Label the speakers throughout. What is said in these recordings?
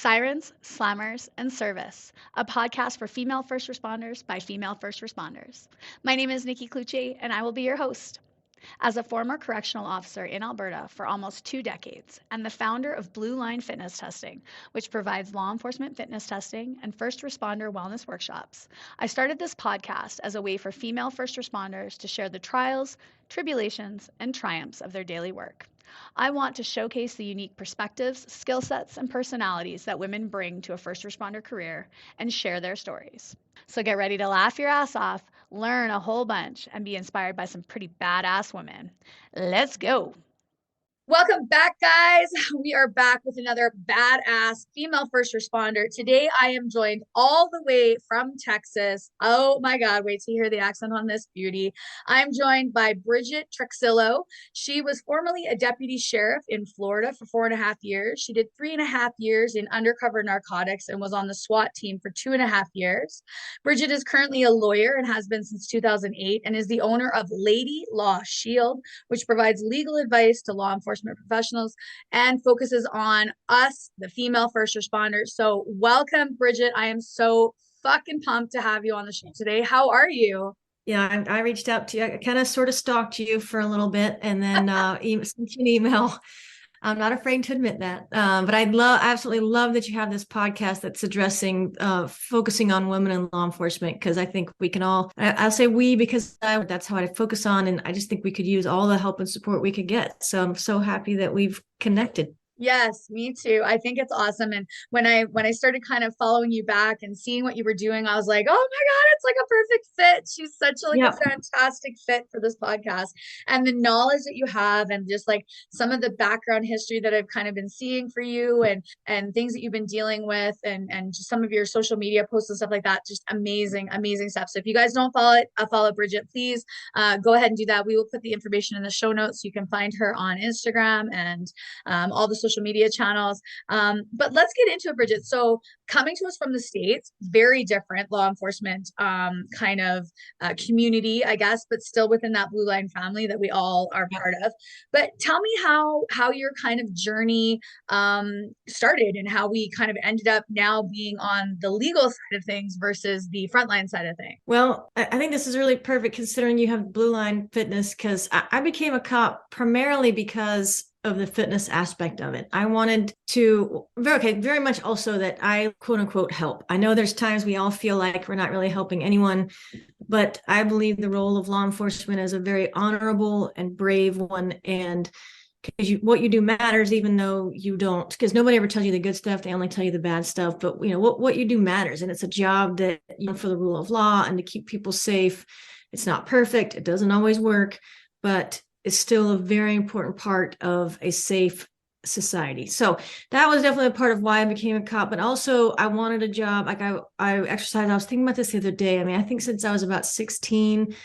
Speaker 1: Sirens, Slammers, and Service, a podcast for female first responders by female first responders. My name is Nikki Clucci, and I will be your host. As a former correctional officer in Alberta for almost 2 decades and the founder of Blue Line Fitness Testing, which provides law enforcement fitness testing and first responder wellness workshops, I started this podcast as a way for female first responders to share the trials, tribulations, and triumphs of their daily work. I want to showcase the unique perspectives, skill sets, and personalities that women bring to a first responder career and share their stories. So get ready to laugh your ass off, learn a whole bunch, and be inspired by some pretty badass women. Let's go.
Speaker 2: Welcome back, guys. We are back with another badass female first responder. Today, I am joined all the way from Texas. Oh my God, wait to hear the accent on this beauty. I'm joined by Bridget Truxillo. She was formerly a deputy sheriff in Florida for 4.5 years. She did 3.5 years in undercover narcotics and was on the SWAT team for 2.5 years. Bridget is currently a lawyer and has been since 2008 and is the owner of Lady Law Shield, which provides legal advice to law enforcement professionals and focuses on us, the female first responders. So welcome, Bridget. I am so fucking pumped to have you on the show today. How are you?
Speaker 3: Yeah, I reached out to you. I kind of sort of stalked you for a little bit and then sent you an email. I'm not afraid to admit that. But I absolutely love that you have this podcast that's addressing, focusing on women in law enforcement, because I think we can all, I'll say we, because that's how I focus on. And I just think we could use all the help and support we could get. So I'm so happy that we've connected.
Speaker 2: Yes, me too. I think it's awesome. And when I started kind of following you back and seeing what you were doing, I was like, oh my God, it's like a perfect fit. She's such a fantastic fit for this podcast. And the knowledge that you have and just like some of the background history that I've kind of been seeing for you and things that you've been dealing with and just some of your social media posts and stuff like that, just amazing, amazing stuff. So if you guys don't follow Bridget, please go ahead and do that. We will put the information in the show notes. So you can find her on Instagram and all the social media channels. But let's get into it, Bridget. So coming to us from the States, very different law enforcement kind of community, I guess, but still within that Blue Line family that we all are part of. But tell me how your kind of journey started and how we kind of ended up now being on the legal side of things versus the frontline side of things.
Speaker 3: Well, I think this is really perfect considering you have Blue Line Fitness, because I became a cop primarily because of the fitness aspect of it. I wanted to, very much also that I quote unquote help. I know there's times we all feel like we're not really helping anyone, but I believe the role of law enforcement is a very honorable and brave one. And what you do matters, even though you don't, because nobody ever tells you the good stuff. They only tell you the bad stuff. But you know what you do matters. And it's a job that, for the rule of law and to keep people safe. It's not perfect. It doesn't always work, but is still a very important part of a safe society. So that was definitely a part of why I became a cop. But also I wanted a job. Like I exercised. I was thinking about this the other day. I mean, I think since I was about 16,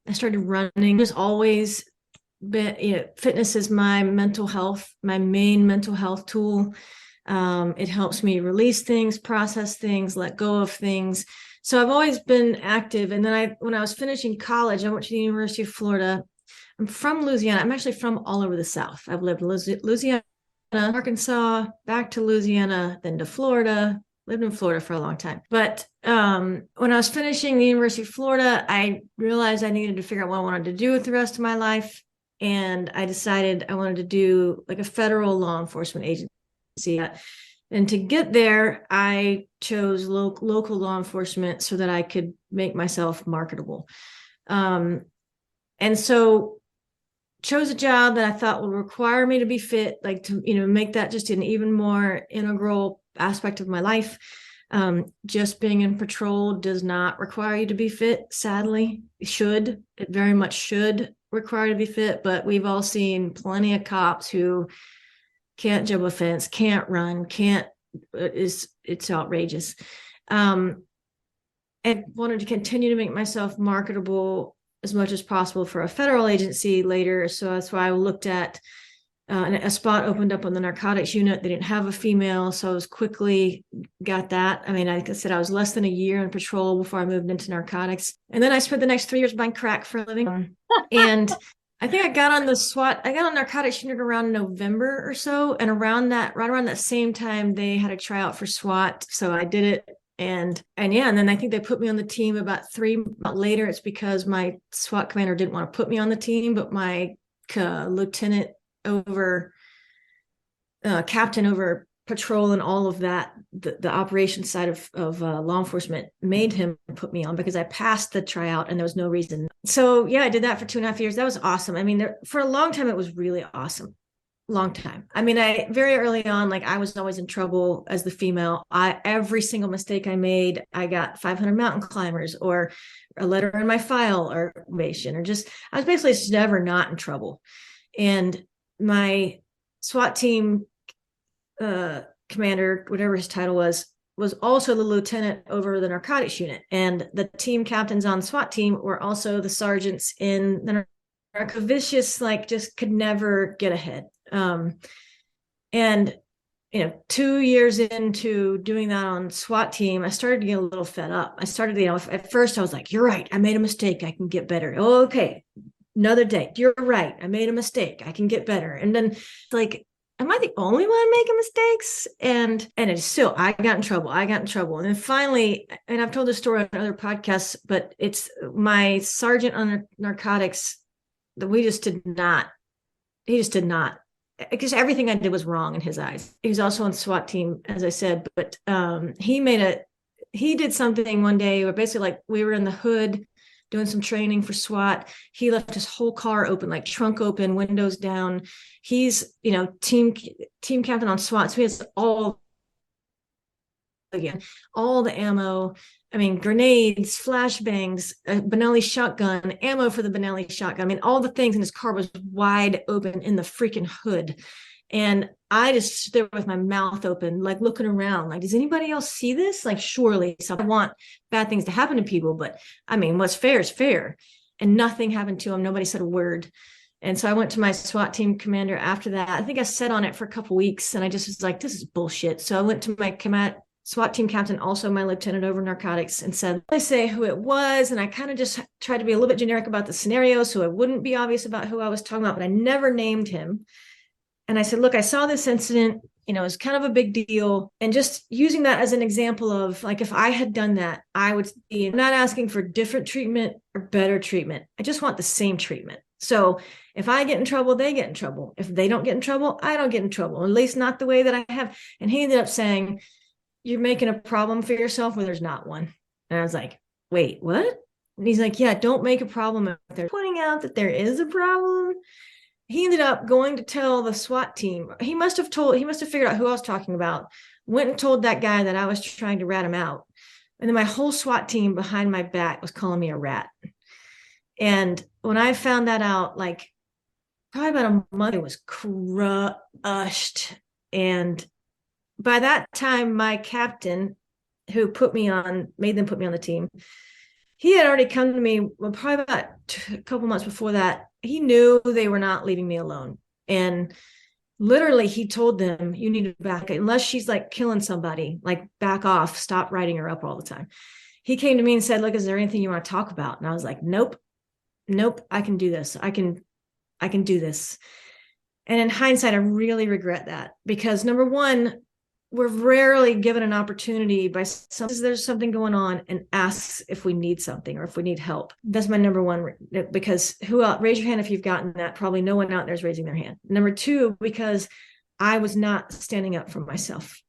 Speaker 3: I started running. There's always been, fitness is my mental health, my main mental health tool. It helps me release things, process things, let go of things. So I've always been active. And then when I was finishing college, I went to the University of Florida. I'm from Louisiana. I'm actually from all over the South. I've lived in Louisiana, Arkansas, back to Louisiana, then to Florida, lived in Florida for a long time. But when I was finishing the University of Florida, I realized I needed to figure out what I wanted to do with the rest of my life. And I decided I wanted to do like a federal law enforcement agency. And to get there, I chose local law enforcement so that I could make myself marketable. And so chose a job that I thought would require me to be fit, like to, make that just an even more integral aspect of my life. Just being in patrol does not require you to be fit. Sadly, it very much should require you to be fit, but we've all seen plenty of cops who can't jump a fence, can't run, it's outrageous. And wanted to continue to make myself marketable as much as possible for a federal agency later. So that's why I looked at a spot opened up on the narcotics unit. They didn't have a female, so I was quickly got that. I mean, like I said, I was less than a year in patrol before I moved into narcotics. And then I spent the next 3 years buying crack for a living. And I think I got on the SWAT. I got on narcotics unit around November or so, and right around that same time, they had a tryout for SWAT. So I did it, and yeah, and then I think they put me on the team about 3 months later. It's because my SWAT commander didn't want to put me on the team, but my lieutenant over, captain over patrol and all of that, the operations side of law enforcement made him put me on because I passed the tryout and there was no reason. So yeah, I did that for 2.5 years. That was awesome. I mean, for a long time, it was really awesome. Long time. I mean, I very early on, like I was always in trouble as the female. Every single mistake I made, I got 500 mountain climbers or a letter in my file or probation, or just I was basically just never not in trouble. And my SWAT team commander, whatever his title was also the lieutenant over the narcotics unit. And the team captains on the SWAT team were also the sergeants in the vicious, like just could never get ahead. And 2 years into doing that on SWAT team, I started to get a little fed up. I started, at first I was like, you're right, I made a mistake, I can get better. Oh, okay, another day, you're right, I made a mistake, I can get better. And then like, am I the only one making mistakes? And it's still, I got in trouble. And then finally, and I've told this story on other podcasts, but it's my sergeant on narcotics that he just did not, because everything I did was wrong in his eyes. He was also on SWAT team, as I said, but he did something one day where basically like we were in the hood doing some training for SWAT. He left his whole car open, like trunk open, windows down. He's, team captain on SWAT. So he has all the ammo. I mean, grenades, flashbangs, a Benelli shotgun, ammo for the Benelli shotgun. I mean, all the things in his car was wide open in the freaking hood. And I just stood there with my mouth open, like looking around, like, does anybody else see this? Like, surely I want bad things to happen to people, but I mean, what's fair is fair. And nothing happened to him. Nobody said a word. And so I went to my SWAT team commander after that. I think I sat on it for a couple of weeks and I just was like, this is bullshit. So I went to my SWAT team captain, also my lieutenant over narcotics, and said, I say who it was. And I kind of just tried to be a little bit generic about the scenario so it wouldn't be obvious about who I was talking about, but I never named him. And I said, look, I saw this incident, it was kind of a big deal. And just using that as an example of like, if I had done that, I would be not asking for different treatment or better treatment. I just want the same treatment. So if I get in trouble, they get in trouble. If they don't get in trouble, I don't get in trouble, at least not the way that I have. And he ended up saying, you're making a problem for yourself where there's not one. And I was like, wait, what? And he's like, yeah, don't make a problem if they're pointing out that there is a problem. He ended up going to tell the SWAT team. He must have figured out who I was talking about, went and told that guy that I was trying to rat him out. And then my whole SWAT team behind my back was calling me a rat. And when I found that out, like probably about a month, it was crushed. And by that time, my captain, who made them put me on the team, he had already come to me, well, probably about a couple months before that. He knew they were not leaving me alone. And literally he told them, you need to back, unless she's like killing somebody, like back off, stop writing her up all the time. He came to me and said, look, is there anything you want to talk about? And I was like, nope, I can do this. I can do this. And in hindsight, I really regret that because number one, we're rarely given an opportunity by there's something going on and asks if we need something or if we need help. That's my number one, because who else? Raise your hand if you've gotten that. Probably no one out there is raising their hand. Number two, because I was not standing up for myself.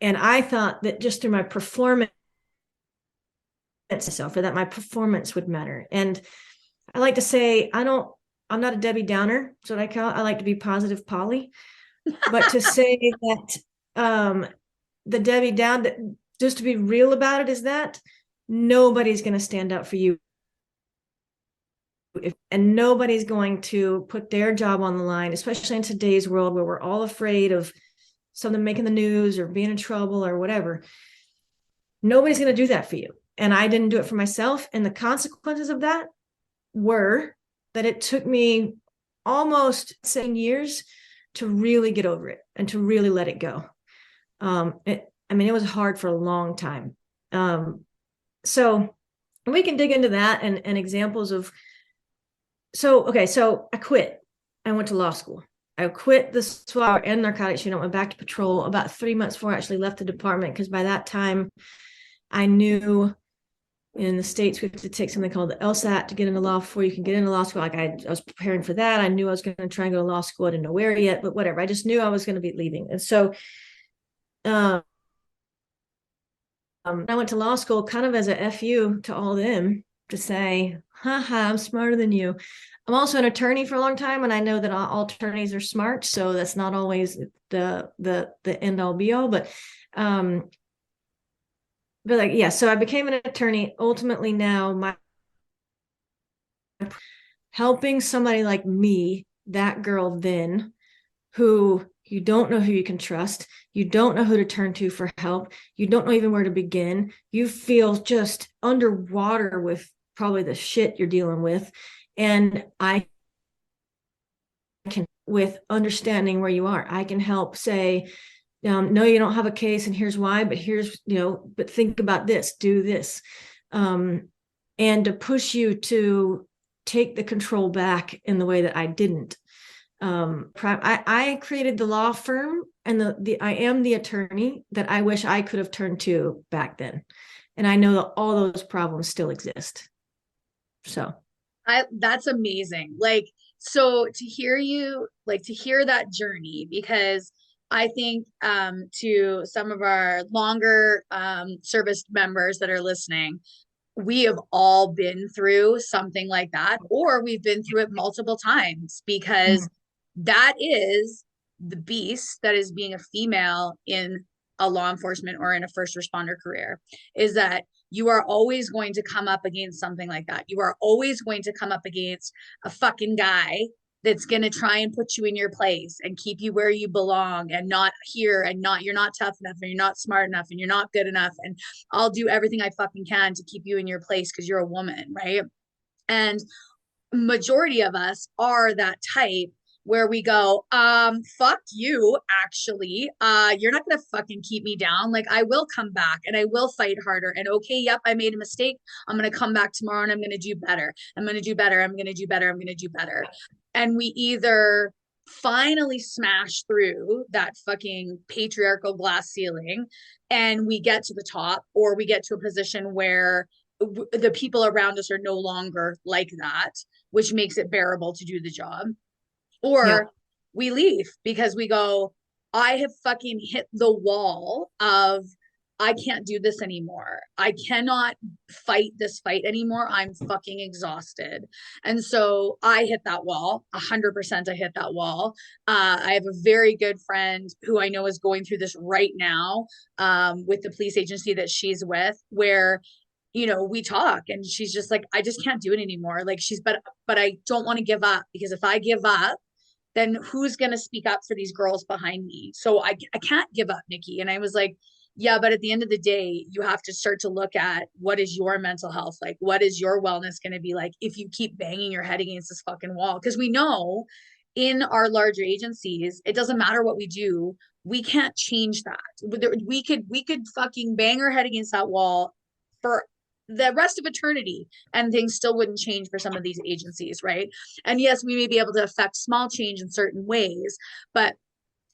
Speaker 3: And I thought that just through my performance itself, or that my performance would matter. And I like to say, I'm not a Debbie Downer. That's what I call it. I like to be positive Polly. But to say that the Debbie Down, just to be real about it, is that nobody's going to stand up for you. And nobody's going to put their job on the line, especially in today's world where we're all afraid of something making the news or being in trouble or whatever. Nobody's going to do that for you. And I didn't do it for myself. And the consequences of that were that it took me almost 7 years to really get over it and to really let it go. It was hard for a long time. So we can dig into that and examples of so I quit. I went to law school. I quit the SWAT and narcotics unit, went back to patrol about 3 months before I actually left the department, because by that time I knew in the States we have to take something called the LSAT to get into law before you can get into law school. Like I was preparing for that. I knew I was going to try and go to law school. I didn't know where yet, but whatever. I just knew I was going to be leaving. And so I went to law school kind of as a FU to all them, to say, haha, I'm smarter than you. I'm also an attorney for a long time, and I know that all attorneys are smart, so that's not always the end all be all. But like, yeah, so I became an attorney. Ultimately, now my helping somebody like me, that girl then, who you don't know who you can trust, you don't know who to turn to for help, you don't know even where to begin, you feel just underwater with probably the shit you're dealing with. And I can, with understanding where you are, I can help say, no, you don't have a case, and here's why, but here's, but think about this, do this. And to push you to take the control back in the way that I didn't. I created the law firm, and I am the attorney that I wish I could have turned to back then. And I know that all those problems still exist. So
Speaker 2: that's amazing. Like, so to hear you, like to hear that journey, because I think to some of our longer service members that are listening, we have all been through something like that, or we've been through it multiple times, because that is the beast that is being a female in a law enforcement or in a first responder career, is that you are always going to come up against something like that. You are always going to come up against a fucking guy that's going to try and put you in your place and keep you where you belong, and not here, and not, you're not tough enough, and you're not smart enough, and you're not good enough, and I'll do everything I fucking can to keep you in your place because you're a woman, right? And majority of us are that type where we go, fuck you, actually. You're not gonna fucking keep me down. Like, I will come back and I will fight harder. And okay, yep, I made a mistake. I'm gonna come back tomorrow and I'm gonna do better. I'm gonna do better. I'm gonna do better. I'm gonna do better. And we either finally smash through that fucking patriarchal glass ceiling and we get to the top, or we get to a position where the people around us are no longer like that, which makes it bearable to do the job. Or
Speaker 3: yeah.
Speaker 2: we leave because we go, I have fucking hit the wall of, I can't do this anymore. I cannot fight this fight anymore. I'm fucking exhausted. And so I hit that wall. 100% I hit that wall. I have a very good friend who I know is going through this right now with the police agency that she's with, where we talk and she's just like, I just can't do it anymore. Like, but I don't want to give up, because if I give up, then who's going to speak up for these girls behind me? So I can't give up, Nikki. And I was like, yeah, but at the end of the day, you have to start to look at, what is your mental health like? What is your wellness going to be like if you keep banging your head against this fucking wall? Because we know in our larger agencies, it doesn't matter what we do. We can't change that. We could fucking bang our head against that wall for the rest of eternity, and things still wouldn't change for some of these agencies, right? And yes, we may be able to affect small change in certain ways, but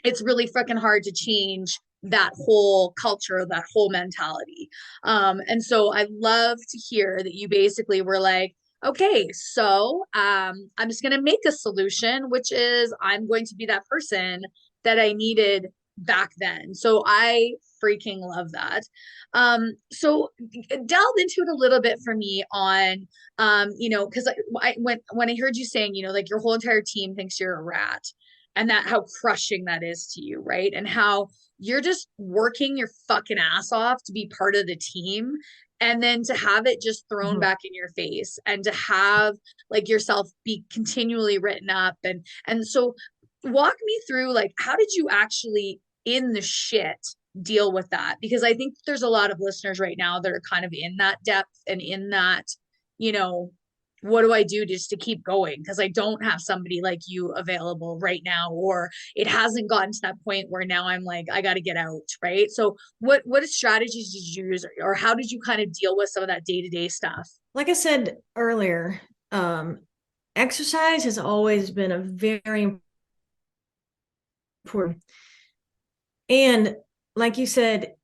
Speaker 2: it's really freaking hard to change that whole culture, that whole mentality. And so I love to hear that you basically were like, okay, so I'm just going to make a solution, which is I'm going to be that person that I needed back then. So I freaking love that. So delve into it a little bit for me on, because when I heard you saying, like your whole entire team thinks you're a rat, and that how crushing that is to you, right? And how you're just working your fucking ass off to be part of the team, and then to have it just thrown back in your face, and to have like yourself be continually written up. And so walk me through, like, how did you actually in the shit deal with that? Because I think there's a lot of listeners right now that are kind of in that depth and in that, what do I do just to keep going? Because I don't have somebody like you available right now, or it hasn't gotten to that point where now I'm like, I got to get out, right? So what strategies did you use, or how did you kind of deal with some of that day-to-day stuff?
Speaker 3: Like I said earlier, exercise has always been a very important. And like you said,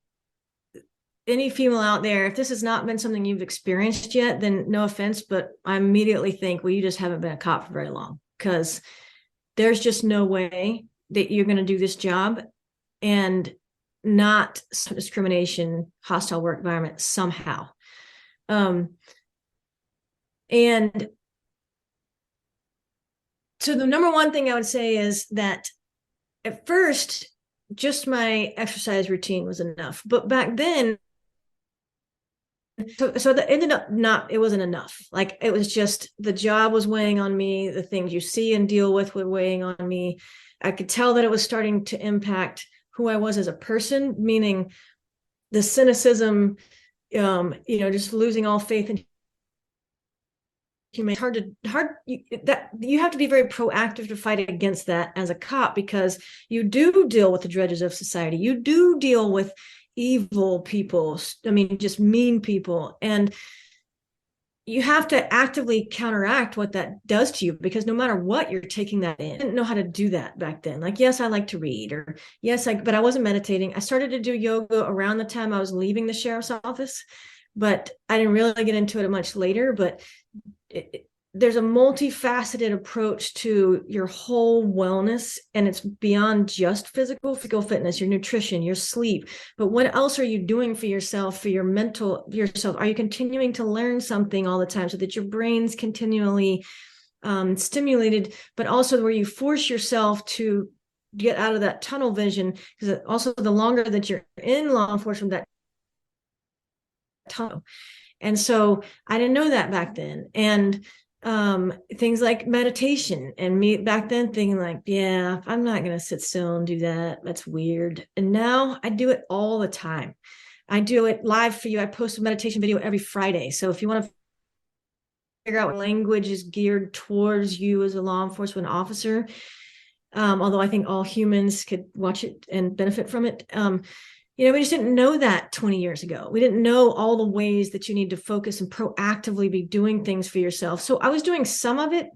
Speaker 3: any female out there, if this has not been something you've experienced yet, then no offense, but I immediately think, well, you just haven't been a cop for very long, because there's just no way that you're going to do this job and not discrimination, hostile work environment somehow. And so the number one thing I would say is that at first, just my exercise routine was enough. But back then, so that ended up it wasn't enough. Like, it was just, the job was weighing on me. The things you see and deal with were weighing on me. I could tell that it was starting to impact who I was as a person, meaning the cynicism, just losing all faith in humanity. You have to be very proactive to fight against that as a cop, because you do deal with the dredges of society. You do deal with evil people. I mean, just mean people. And you have to actively counteract what that does to you, because no matter what, you're taking that in. I didn't know how to do that back then. Like, yes, I like to read, or yes, but I wasn't meditating. I started to do yoga around the time I was leaving the sheriff's office, but I didn't really get into it much later. But there's a multifaceted approach to your whole wellness, and it's beyond just physical fitness, your nutrition, your sleep. But what else are you doing for yourself, for your mental yourself? Are you continuing to learn something all the time so that your brain's continually stimulated, but also where you force yourself to get out of that tunnel vision? Because also, the longer that you're in law enforcement, that tunnel. And so I didn't know that back then. And things like meditation, and me back then thinking like, yeah, I'm not going to sit still and do that. That's weird. And now I do it all the time. I do it live for you. I post a meditation video every Friday. So if you want to figure out what language is geared towards you as a law enforcement officer, although I think all humans could watch it and benefit from it. We just didn't know that 20 years ago. We didn't know all the ways that you need to focus and proactively be doing things for yourself. So I was doing some of it,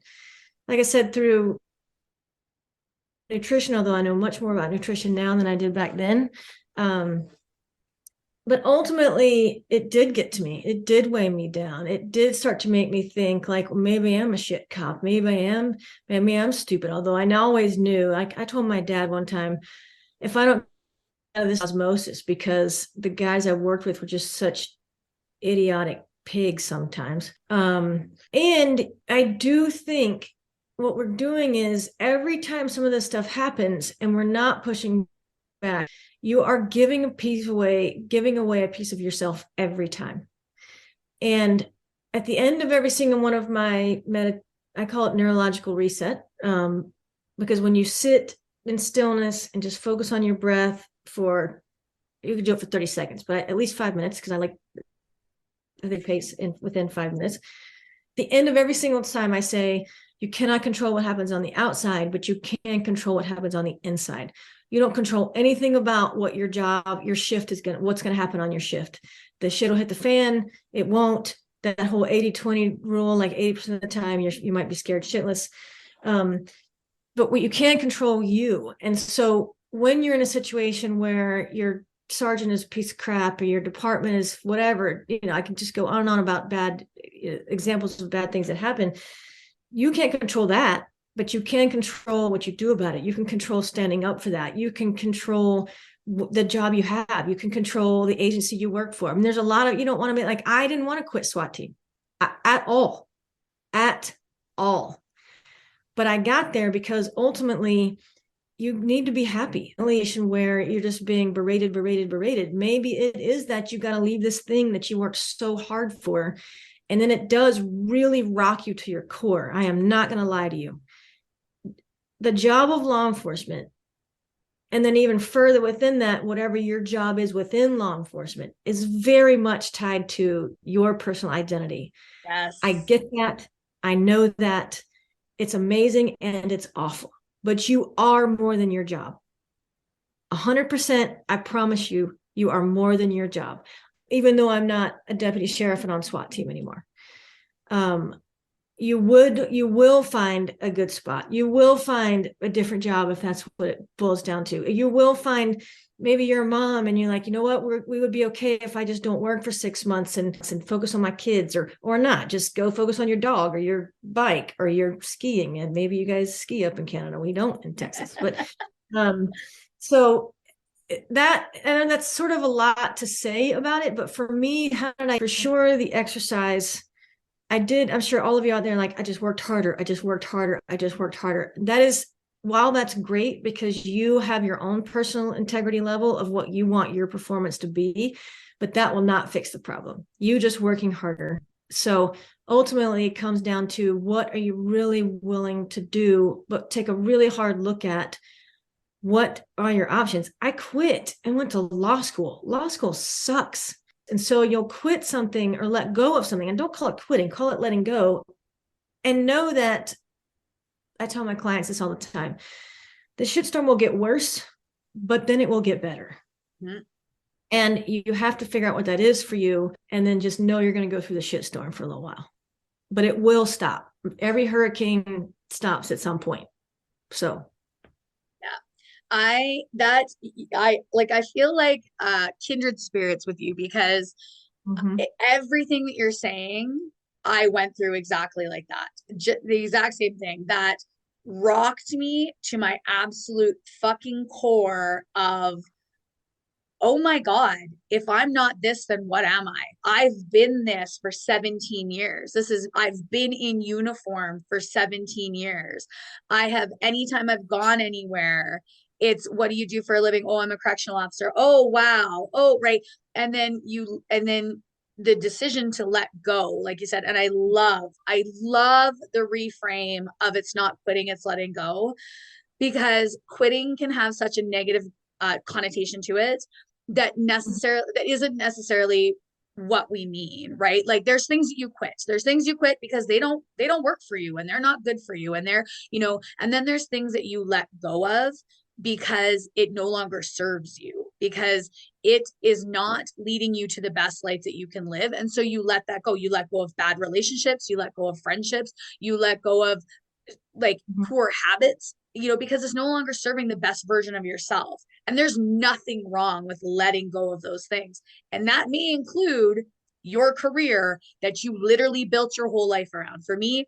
Speaker 3: like I said, through nutrition, although I know much more about nutrition now than I did back then. But ultimately, it did get to me. It did weigh me down. It did start to make me think like, well, maybe I'm a shit cop. Maybe I'm stupid. Although I always knew, like I told my dad one time, if I don't have this osmosis, because the guys I worked with were just such idiotic pigs sometimes. And I do think what we're doing is, every time some of this stuff happens and we're not pushing back, you are giving away a piece of yourself every time. And at the end of every single one of my I call it neurological reset, because when you sit in stillness and just focus on your breath you could do it for 30 seconds, but at least 5 minutes, because I like the pace within 5 minutes. The end of every single time I say, you cannot control what happens on the outside, but you can control what happens on the inside. You don't control anything about what your shift is what's going to happen on your shift. The shit will hit the fan. It won't. That whole 80-20 rule, like 80% of the time you might be scared shitless. But what you can control you. And so when you're in a situation where your sergeant is a piece of crap, or your department is whatever, I can just go on and on about bad examples of bad things that happen. You can't control that, but you can control what you do about it. You can control standing up for that. You can control the job you have. You can control the agency you work for. I mean, there's a lot of, you don't want to be like, I didn't want to quit SWAT team at all. But I got there because ultimately you need to be happy. Where you're just being berated. Maybe it is that you got to leave this thing that you worked so hard for. And then it does really rock you to your core. I am not going to lie to you. The job of law enforcement, and then even further within that, whatever your job is within law enforcement, is very much tied to your personal identity.
Speaker 2: Yes.
Speaker 3: I get that. I know that. It's amazing and it's awful. But you are more than your job. 100%, I promise you, you are more than your job. Even though I'm not a deputy sheriff and on SWAT team anymore. you will find a good spot. You will find a different job if that's what it boils down to. You will find, maybe you're a mom and you're like, you know what, we would be okay if I just don't work for 6 months and focus on my kids, or not. Just go focus on your dog or your bike or your skiing. And maybe you guys ski up in Canada. We don't in Texas, but so that's sort of a lot to say about it. But for me, how did I, for sure, the exercise I did, I'm sure all of you out there like, I just worked harder. I just worked harder. I just worked harder. That is, while that's great because you have your own personal integrity level of what you want your performance to be, but that will not fix the problem. You just working harder. So ultimately it comes down to, what are you really willing to do, but take a really hard look at what are your options. I quit and went to law school. Law school sucks. And so you'll quit something or let go of something, and don't call it quitting, call it letting go. And know that, I tell my clients this all the time, the shitstorm will get worse, but then it will get better. Mm-hmm. And you have to figure out what that is for you. And then just know you're going to go through the shitstorm for a little while, but it will stop. Every hurricane stops at some point. So
Speaker 2: I feel like kindred spirits with you, because everything that you're saying, I went through exactly like that. The exact same thing that rocked me to my absolute fucking core of, oh my God, if I'm not this, then what am I? I've been this for 17 years. I've been in uniform for 17 years. Anytime I've gone anywhere, it's, what do you do for a living? Oh, I'm a correctional officer. Oh, wow. Oh, right. And then the decision to let go, like you said, and I love the reframe of, it's not quitting, it's letting go, because quitting can have such a negative connotation to it that isn't necessarily what we mean, right? Like, there's things you quit because they don't work for you, and they're not good for you, and they're, and then there's things that you let go of because it no longer serves you, because it is not leading you to the best life that you can live. And so you let that go. You let go of bad relationships, you let go of friendships, you let go of like poor habits, because it's no longer serving the best version of yourself. And there's nothing wrong with letting go of those things. And that may include your career that you literally built your whole life around. For me,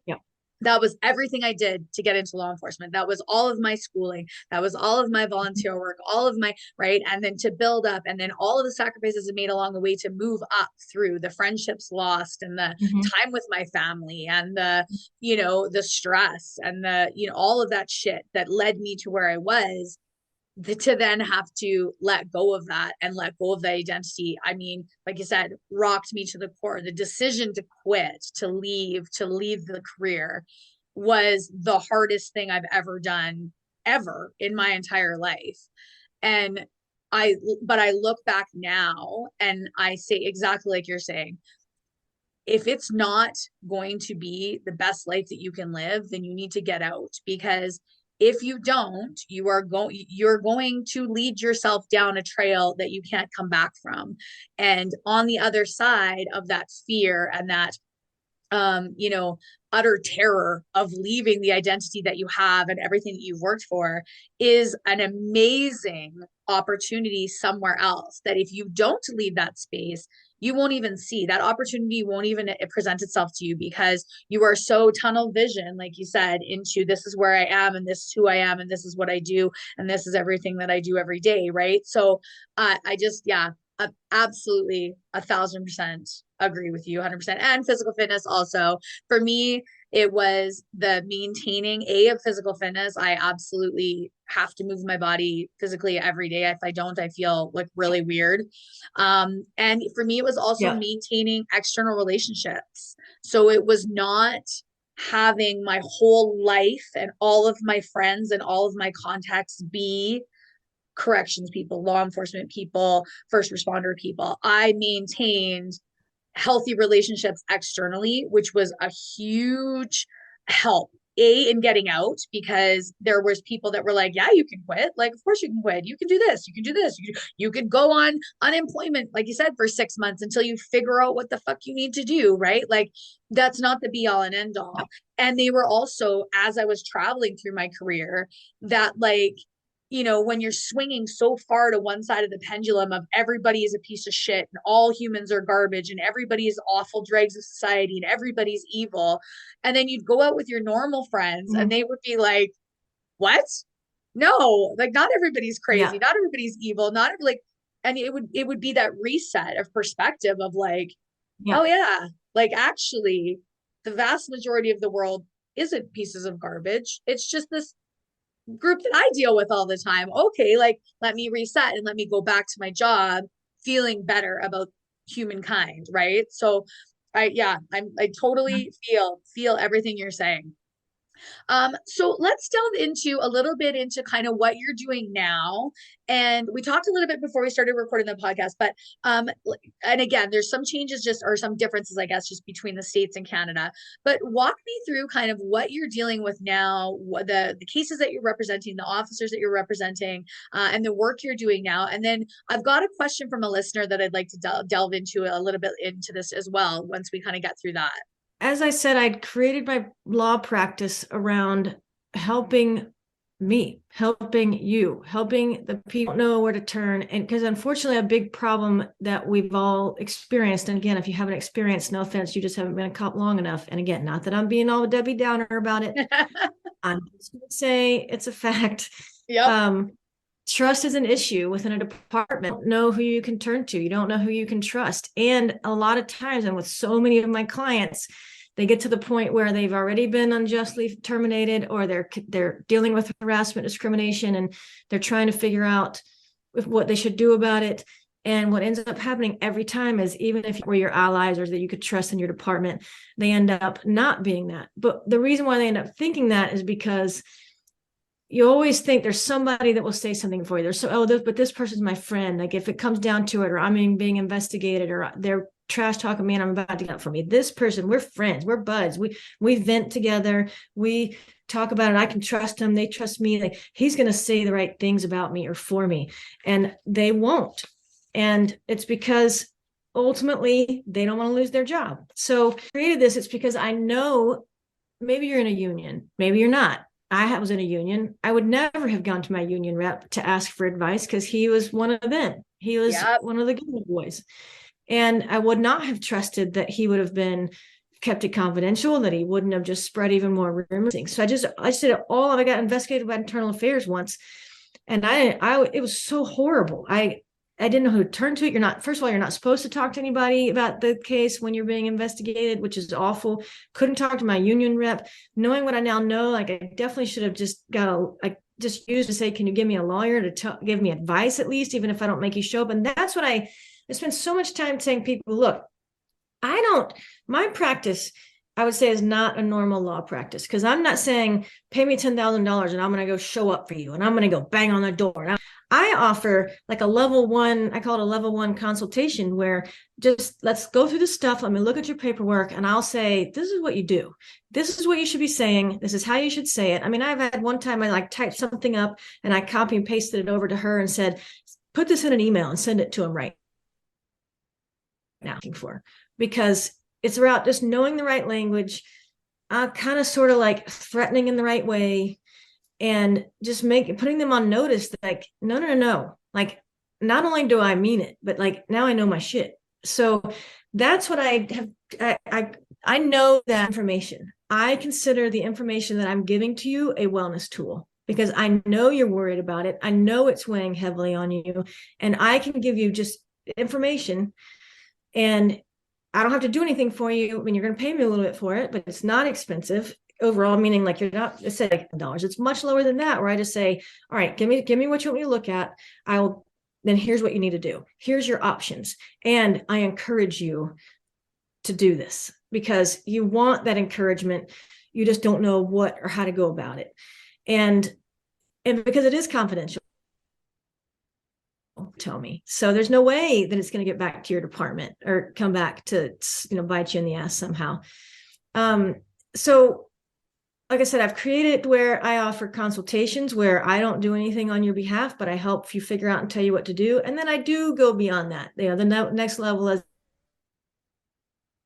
Speaker 2: that was everything I did to get into law enforcement. That was all of my schooling. That was all of my volunteer work, all of my, right? And then to build up, and then all of the sacrifices I made along the way to move up through the friendships lost, and the time with my family, and the, the stress, and the, all of that shit that led me to where I was. To then have to let go of that and let go of the identity, I mean, like you said, rocked me to the core. The decision to quit, to leave the career, was the hardest thing I've ever done, ever, in my entire life. And but I look back now and I say exactly like you're saying, if it's not going to be the best life that you can live, then you need to get out, because if you don't, you're going to lead yourself down a trail that you can't come back from. And on the other side of that fear and that, utter terror of leaving the identity that you have and everything that you've worked for, is an amazing opportunity somewhere else, that if you don't leave that space, you won't even see that opportunity, won't even present itself to you, because you are so tunnel vision, like you said, into, this is where I am, and this is who I am, and this is what I do, and this is everything that I do every day, right? So I just, absolutely 1,000% agree with you, 100%. And physical fitness also, for me, it was the maintaining of physical fitness. I absolutely have to move my body physically every day. If I don't, I feel like really weird. And for me, it was also maintaining external relationships. So it was not having my whole life and all of my friends and all of my contacts be corrections people, law enforcement people, first responder people. I maintained healthy relationships externally, which was a huge help in getting out, because there was people that were like, yeah, you can quit. Like, of course you can quit. You can do this. You can do this. You could go on unemployment, like you said, for 6 months until you figure out what the fuck you need to do. Right. Like, that's not the be all and end all. And they were also, as I was traveling through my career, that like, when you're swinging so far to one side of the pendulum of everybody is a piece of shit and all humans are garbage and everybody is awful dregs of society and everybody's evil. And then you'd go out with your normal friends and they would be like, what? No, like not everybody's crazy, not everybody's evil, not like, and it would be that reset of perspective of like, oh yeah, like actually the vast majority of the world isn't pieces of garbage. It's just this group that I deal with all the time. Okay, like let me reset and let me go back to my job feeling better about humankind, right? So I totally feel everything you're saying. So let's delve into a little bit into kind of what you're doing now. And we talked a little bit before we started recording the podcast, but and again, there's some changes just or some differences, I guess, just between the States and Canada. But walk me through kind of what you're dealing with now, what the cases that you're representing, the officers that you're representing, and the work you're doing now. And then I've got a question from a listener that I'd like to delve into a little bit into this as well once we kind of get through that.
Speaker 3: As I said, I'd created my law practice around helping me, helping you, helping the people know where to turn. And because unfortunately, a big problem that we've all experienced, and again, if you haven't experienced, no offense, you just haven't been a cop long enough. And again, not that I'm being all Debbie Downer about it. I'm just going to say it's a fact.
Speaker 2: Yep.
Speaker 3: Trust is an issue within a department. You don't know who you can turn to. You don't know who you can trust. And a lot of times, and with so many of my clients, they get to the point where they've already been unjustly terminated, or they're dealing with harassment, discrimination, and they're trying to figure out what they should do about it. And what ends up happening every time is, even if we're your allies or that you could trust in your department, they end up not being that. But the reason why they end up thinking that is because you always think there's somebody that will say something for you. But this person's my friend. Like if it comes down to it, or I'm being investigated, or they're trash talking me and I'm about to get up for me. This person, we're friends, we're buds. We vent together. We talk about it. I can trust him. They trust me. Like he's going to say the right things about me or for me, and they won't. And it's because ultimately they don't want to lose their job. So I created this. It's because I know maybe you're in a union, maybe you're not. I was in a union. I would never have gone to my union rep to ask for advice because he was one of them. He was one of the good boys. And I would not have trusted that he would have been kept it confidential, that he wouldn't have just spread even more rumors. So I did it all. I got investigated by internal affairs once, and it was so horrible. I didn't know who to turn to. First of all, you're not supposed to talk to anybody about the case when you're being investigated, which is awful. Couldn't talk to my union rep. Knowing what I now know, like I definitely should have just just used to say, can you give me a lawyer to give me advice at least, even if I don't make you show up? And that's what I spend so much time saying, people, look, my practice, I would say, is not a normal law practice, because I'm not saying pay me $10,000 and I'm going to go show up for you and I'm going to go bang on the door. I offer like a level one, I call it a level one consultation, where just let's go through the stuff. Let me look at your paperwork and I'll say, this is what you do. This is what you should be saying. This is how you should say it. I mean, I've had one time I typed something up and I copy and pasted it over to her and said, put this in an email and send it to him right now, because it's about just knowing the right language, kind of sort of like threatening in the right way, and just putting them on notice that like, no. Like, not only do I mean it, but like now I know my shit. So that's what I have. I know that information. I consider the information that I'm giving to you a wellness tool, because I know you're worried about it. I know it's weighing heavily on you, and I can give you just information, and I don't have to do anything for you. I mean, you're going to pay me a little bit for it, but it's not expensive overall, meaning like you're not, it's like dollars. It's much lower than that, where I just say, all right, give me what you want me to look at. Then here's what you need to do. Here's your options. And I encourage you to do this, because you want that encouragement. You just don't know what or how to go about it. And because it is confidential, tell me. So there's no way that it's going to get back to your department or come back to, bite you in the ass somehow. So like I said, I've created where I offer consultations where I don't do anything on your behalf, but I help you figure out and tell you what to do. And then I do go beyond that. The next level is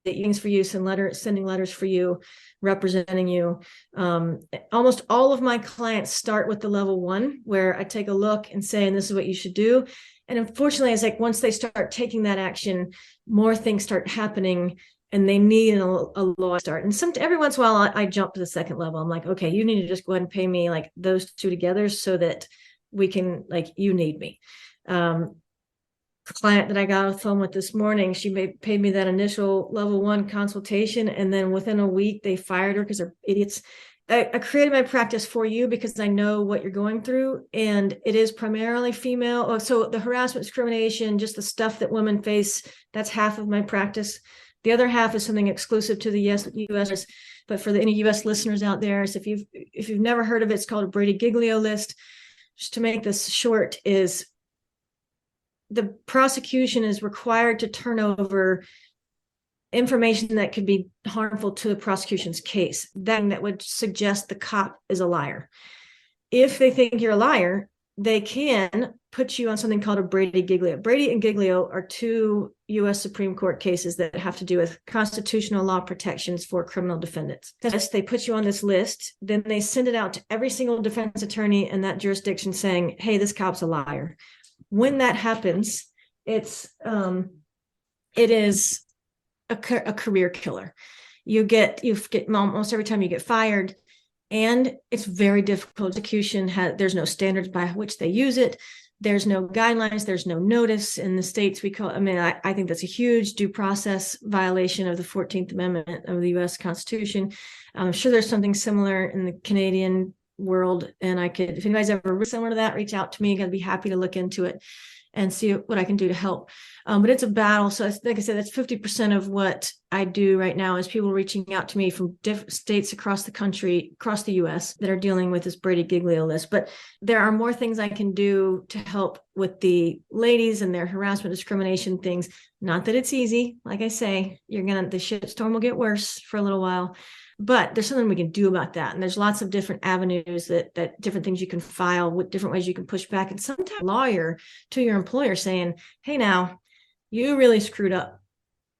Speaker 3: things for you, sending letters for you, representing you. Almost all of my clients start with the level 1, where I take a look and say, and this is what you should do. And unfortunately, it's like once they start taking that action, more things start happening and they need a law start. And every once in a while, I jump to the second level. I'm like, okay, you need to just go ahead and pay me like those two together so that we can, like, you need me. Client that I got off the phone with this morning, she paid me that initial level 1 consultation, and then within a week they fired her because they're idiots. I created my practice for you because I know what you're going through, and it is primarily female. So the harassment, discrimination, just the stuff that women face, that's half of my practice. The other half is something exclusive to the U.S. But for any U.S. listeners out there, so if you've never heard of it, it's called a Brady-Giglio list. Just to make this short, is the prosecution is required to turn over information that could be harmful to the prosecution's case, that would suggest the cop is a liar. If they think you're a liar, they can put you on something called a Brady-Giglio. Brady and Giglio are 2 U.S. Supreme Court cases that have to do with constitutional law protections for criminal defendants. They put you on this list, then they send it out to every single defense attorney in that jurisdiction saying, hey, this cop's a liar. When that happens, it is a career killer. You get almost every time you get fired, and it's very difficult. Execution there's no standards by which they use it. There's no guidelines. There's no notice in the states. I think that's a huge due process violation of the 14th Amendment of the U.S. Constitution. I'm sure there's something similar in the Canadian world, and if anybody's ever similar to that, reach out to me. I'm gonna be happy to look into it and see what I can do to help. But it's a battle. So like I said, that's 50% of what I do right now is people reaching out to me from different states across the country, across the US, that are dealing with this Brady-Giglio list. But there are more things I can do to help with the ladies and their harassment, discrimination things. Not that it's easy. Like I say, the shitstorm will get worse for a little while. But there's something we can do about that. And there's lots of different avenues that different things you can file, with different ways you can push back. And sometimes a lawyer to your employer saying, hey, now you really screwed up.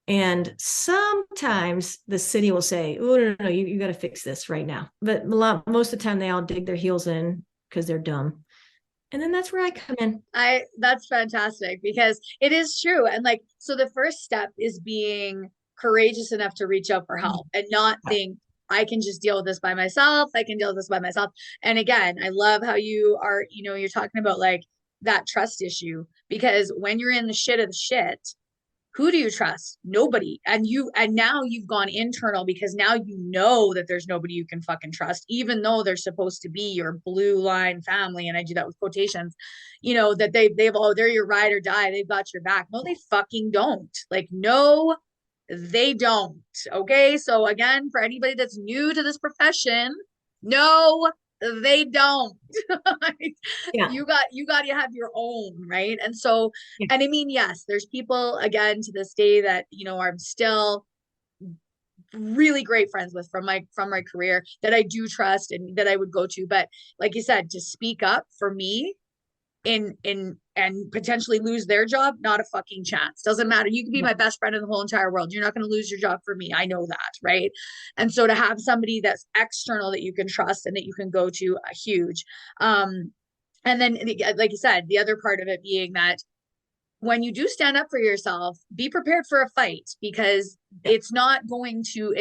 Speaker 3: And sometimes the city will say, oh, no, you got to fix this right now. But most of the time they all dig their heels in because they're dumb. And then that's where I come in.
Speaker 2: That's fantastic, because it is true. And like, so the first step is being courageous enough to reach out for help and not think, I can just deal with this by myself. I can deal with this by myself. And again, I love how you are, you're talking about like that trust issue, because when you're in the shit of the shit, who do you trust? Nobody. And now you've gone internal, because now you know that there's nobody you can fucking trust, even though they're supposed to be your blue line family. And I do that with quotations, that they're your ride or die. They've got your back. No, they fucking don't. Like, no, they don't. Okay. So again, for anybody that's new to this profession, no, they don't. Yeah. You got to have your own, right? And so, yeah. And I mean, yes, there's people again to this day that, I'm still really great friends with from my career that I do trust and that I would go to. But like you said, to speak up for me and potentially lose their job, not a fucking chance. Doesn't matter. You can be my best friend in the whole entire world. You're not going to lose your job for me. I know that, right? And so to have somebody that's external that you can trust and that you can go to, huge. And then, like you said, the other part of it being that when you do stand up for yourself, be prepared for a fight, because it's not going to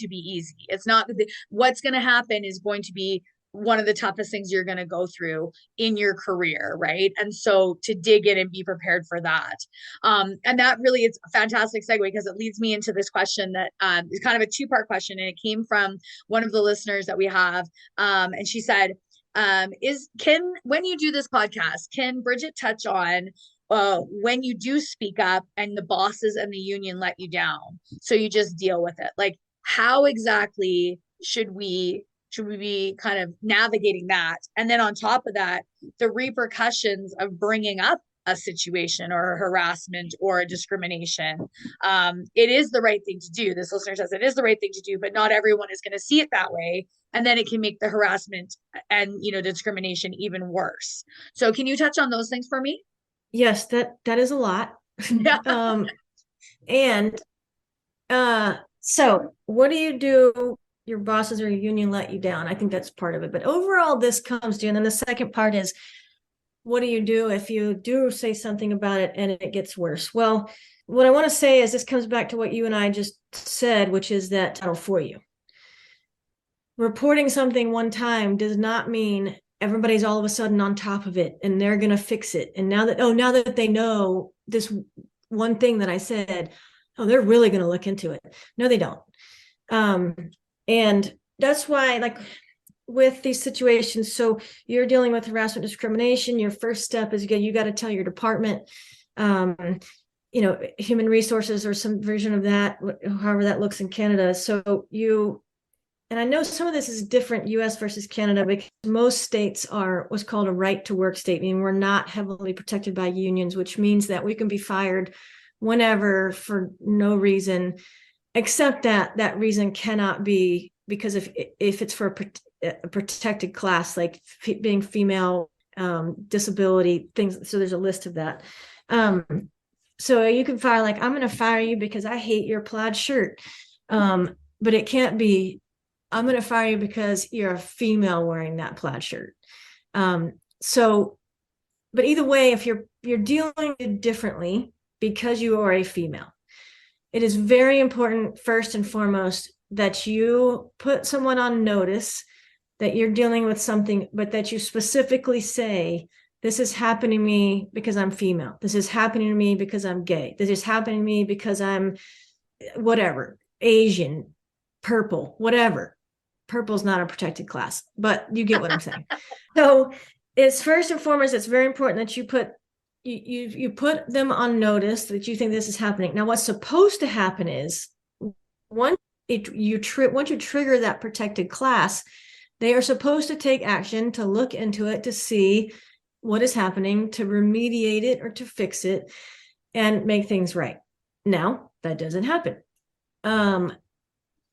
Speaker 2: be easy. It's not, what's going to happen is going to be one of the toughest things you're going to go through in your career, right? And so to dig in and be prepared for that. And that really is a fantastic segue, because it leads me into this question that is kind of a 2-part question. And it came from one of the listeners that we have. And she said, when you do this podcast, can Bridget touch on when you do speak up and the bosses and the union let you down, so you just deal with it? Like, how exactly should we be kind of navigating that? And then on top of that, the repercussions of bringing up a situation or a harassment or a discrimination. It is the right thing to do. This listener says it is the right thing to do, but not everyone is going to see it that way. And then it can make the harassment and, discrimination even worse. So can you touch on those things for me?
Speaker 3: Yes, that is a lot.
Speaker 2: Yeah.
Speaker 3: And so what do you do? Your bosses or your union let you down. I think that's part of it. But overall, this comes to, and then the second part is, what do you do if you do say something about it and it gets worse? Well, what I want to say is this comes back to what you and I just said, which is that for you. Reporting something one time does not mean everybody's all of a sudden on top of it and they're going to fix it. And now that they know this one thing that I said, oh, they're really going to look into it. No, they don't. And that's why, like, with these situations, so you're dealing with harassment, discrimination, your first step is you got to tell your department, human resources or some version of that, however that looks in Canada. So and I know some of this is different US versus Canada, because most states are what's called a right to work state, meaning we're not heavily protected by unions, which means that we can be fired whenever for no reason, except that reason cannot be because if it's for a protected class, like being female, disability, things. So there's a list of that. So you can fire, like, I'm going to fire you because I hate your plaid shirt. But it can't be, I'm going to fire you because you're a female wearing that plaid shirt. But either way, if you're dealing differently because you are a female, it is very important, first and foremost, that you put someone on notice that you're dealing with something, but that you specifically say, this is happening to me because I'm female. This is happening to me because I'm gay. This is happening to me because I'm whatever, Asian, purple, whatever. Purple's not a protected class, but you get what I'm saying. So it's first and foremost, it's very important that you put them on notice that you think this is happening. Now, what's supposed to happen is once you trigger that protected class, they are supposed to take action to look into it, to see what is happening, to remediate it or to fix it and make things right. Now, that doesn't happen.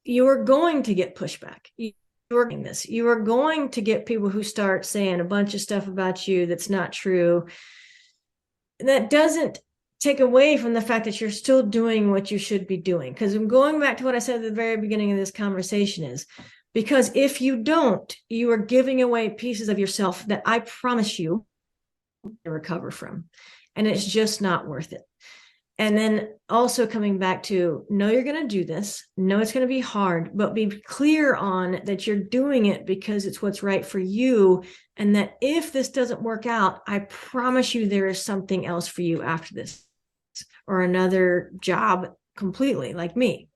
Speaker 3: You are going to get pushback. You are going to get people who start saying a bunch of stuff about you that's not true. That doesn't take away from the fact that you're still doing what you should be doing. Because I'm going back to what I said at the very beginning of this conversation is, because if you don't, you are giving away pieces of yourself that I promise you to recover from. And it's just not worth it. And then also coming back to, know you're going to do this, know it's going to be hard, but be clear on that you're doing it because it's what's right for you. And that if this doesn't work out, I promise you there is something else for you after this, or another job completely, like me.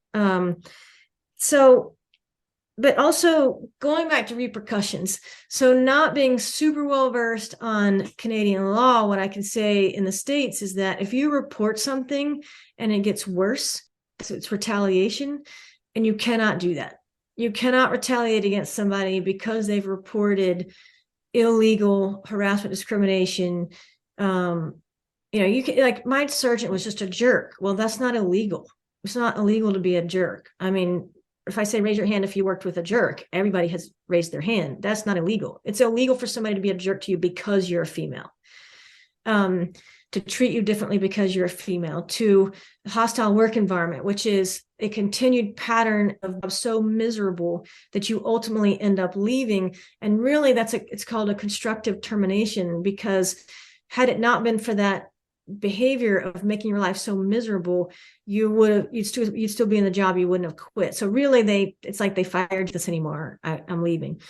Speaker 3: But also going back to repercussions. So not being super well versed on Canadian law, what I can say in the States is that if you report something and it gets worse, so it's retaliation, and you cannot do that. You cannot retaliate against somebody because they've reported illegal harassment, discrimination. You can, like, my sergeant was just a jerk. Well, that's not illegal. It's not illegal to be a jerk. I mean, if I say raise your hand if you worked with a jerk, everybody has raised their hand. That's not illegal. It's illegal for somebody to be a jerk to you because you're a female, to treat you differently because you're a female, to a hostile work environment, which is a continued pattern of so miserable that you ultimately end up leaving. And really it's called a constructive termination, because had it not been for that behavior of making your life so miserable, you'd still be in the job, you wouldn't have quit. So really it's like they fired this anymore, I'm leaving.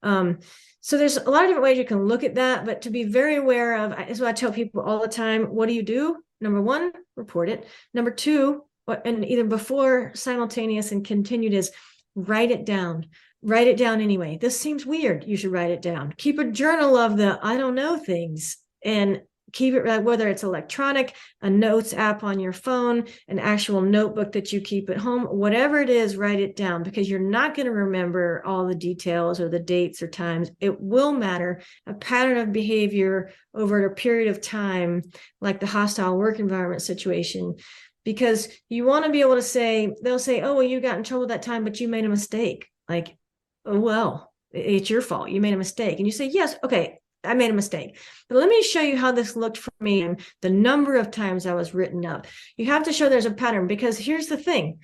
Speaker 3: So there's a lot of different ways you can look at that, but to be very aware of, is what I tell people all the time. What do you do? Number one, report it. Number two, and either before, simultaneous and continued, is write it down. Write it down anyway. This seems weird. You should write it down. Keep a journal of the I don't know things, and keep it, whether it's electronic, a notes app on your phone, an actual notebook that you keep at home, whatever it is, write it down, because you're not going to remember all the details or the dates or times. It will matter. A pattern of behavior over a period of time, like the hostile work environment situation, because you want to be able to say, they'll say, oh, well, you got in trouble that time, but you made a mistake. Like, oh, well, it's your fault. You made a mistake. And you say, yes, okay, I made a mistake. But let me show you how this looked for me and the number of times I was written up. You have to show there's a pattern, because here's the thing.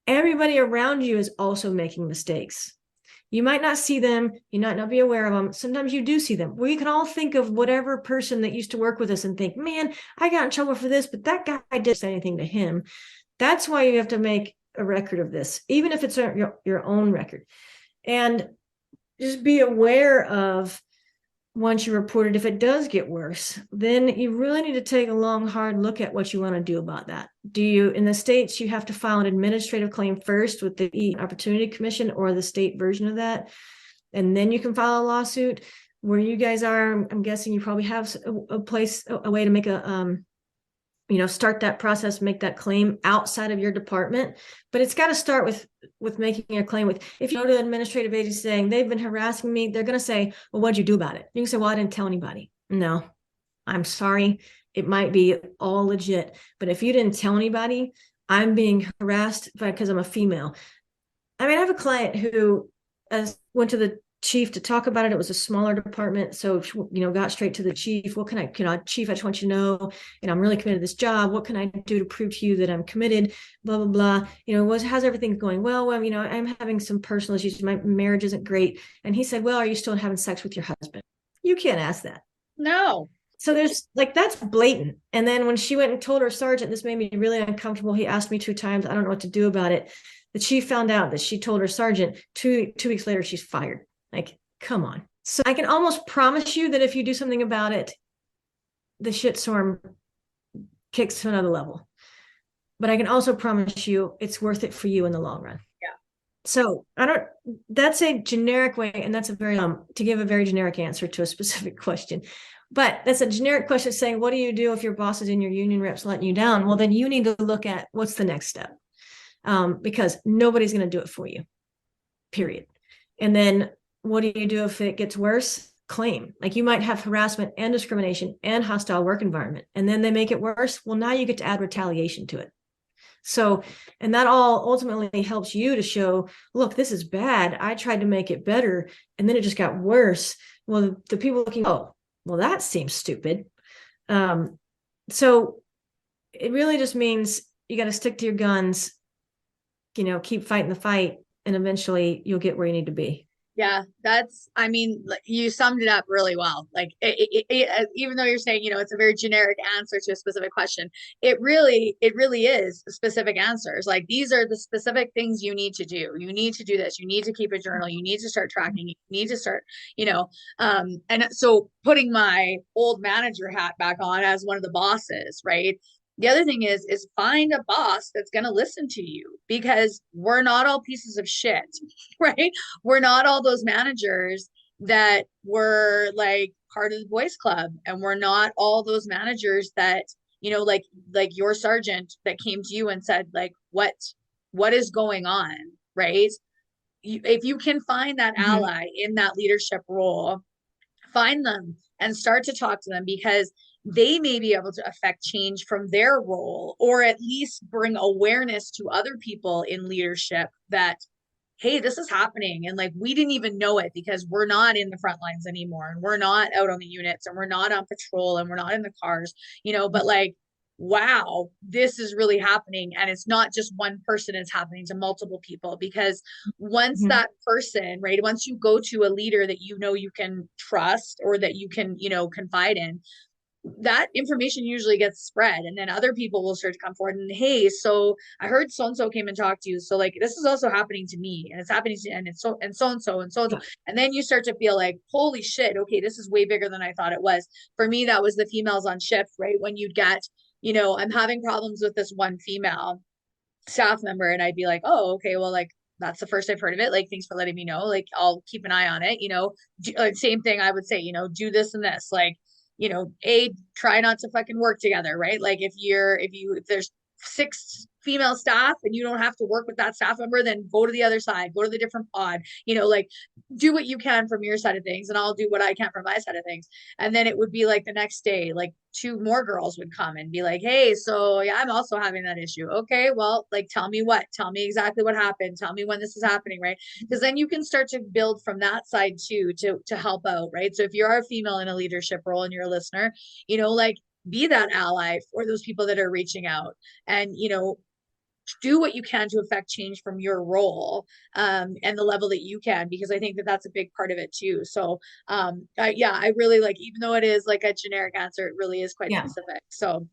Speaker 3: Everybody around you is also making mistakes. You might not see them. You might not be aware of them. Sometimes you do see them. We can all think of whatever person that used to work with us and think, man, I got in trouble for this, but that guy didn't say anything to him. That's why you have to make a record of this, even if it's your own record. And just be aware of, once you report it, if it does get worse, then you really need to take a long, hard look at what you want to do about that. Do you, in the states, you have to file an administrative claim first with the Opportunity Commission or the state version of that, and then you can file a lawsuit. Where you guys are, I'm guessing you probably have a way to make a, start that process, make that claim outside of your department. But it's got to start with making a claim. If you go to an administrative agency saying they've been harassing me, they're going to say, well, what'd you do about it? You can say, well, I didn't tell anybody. No, I'm sorry. It might be all legit, but if you didn't tell anybody, I'm being harassed because I'm a female. I mean, I have a client who went to the chief to talk about it. It was a smaller department. So, got straight to the chief. What can I, chief, I just want you to know, I'm really committed to this job. What can I do to prove to you that I'm committed? Blah, blah, blah. How's everything going? Well, I'm having some personal issues. My marriage isn't great. And he said, well, are you still having sex with your husband? You can't ask that.
Speaker 2: No.
Speaker 3: So there's that's blatant. And then when she went and told her sergeant, this made me really uncomfortable. He asked me 2 times. I don't know what to do about it. The chief found out that she told her sergeant. Two weeks later, she's fired. Like, come on. So I can almost promise you that if you do something about it, the shitstorm kicks to another level. But I can also promise you it's worth it for you in the long run.
Speaker 2: Yeah.
Speaker 3: So that's a generic way, and that's a very, to give a very generic answer to a specific question. But that's a generic question saying, what do you do if your boss is in your union reps letting you down? Well, then you need to look at what's the next step, because nobody's going to do it for you, period. And then what do you do if it gets worse? Claim. Like, you might have harassment and discrimination and hostile work environment, and then they make it worse. Well, now you get to add retaliation to it. So, and that all ultimately helps you to show, look, this is bad. I tried to make it better, and then it just got worse. Well, the people looking, oh, well, that seems stupid. So it really just means you got to stick to your guns, keep fighting the fight, and eventually you'll get where you need to be.
Speaker 2: Yeah, you summed it up really well. Like, even though you're saying, it's a very generic answer to a specific question, it really is specific answers. Like, these are the specific things you need to do. You need to do this. You need to keep a journal. You need to start tracking. You need to start, and so putting my old manager hat back on as one of the bosses, right? The other thing is find a boss that's going to listen to you, because we're not all pieces of shit, right? We're not all those managers that were like part of the boys club, and we're not all those managers that, like your sergeant that came to you and said, like, what is going on, right? If you can find that ally in that leadership role, find them and start to talk to them, because they may be able to affect change from their role, or at least bring awareness to other people in leadership that, hey, this is happening, and like, we didn't even know it because we're not in the front lines anymore, and we're not out on the units, and we're not on patrol, and we're not in the cars, but like, wow, this is really happening. And it's not just one person, it's happening to multiple people. Because once that person, right, once you go to a leader that you can trust, or that you can, confide in, that information usually gets spread, and then other people will start to come forward and, hey, so I heard so and so came and talked to you, so like, this is also happening to me, and it's happening to, and it's so and so and so and so and so. And then you start to feel like, holy shit, okay, this is way bigger than I thought it was. For me, that was the females on shift, right? When you'd get, I'm having problems with this one female staff member, and I'd be like, oh, okay, well, like, that's the first I've heard of it, like, thanks for letting me know, like, I'll keep an eye on it, like, same thing I would say, do this and this, like, try not to fucking work together, right? Like if there's 6 female staff and you don't have to work with that staff member, then go to the other side, go to the different pod, like do what you can from your side of things and I'll do what I can from my side of things. And then it would be like the next day, like 2 more girls would come and be like, hey, so yeah, I'm also having that issue. Okay, well, like tell me exactly what happened. Tell me when this is happening, right? Because then you can start to build from that side too, to help out, right? So if you are a female in a leadership role and you're a listener, like be that ally for those people that are reaching out and do what you can to affect change from your role and the level that you can, because I think that that's a big part of it too. So I really like, even though it is like a generic answer, it really is quite specific. So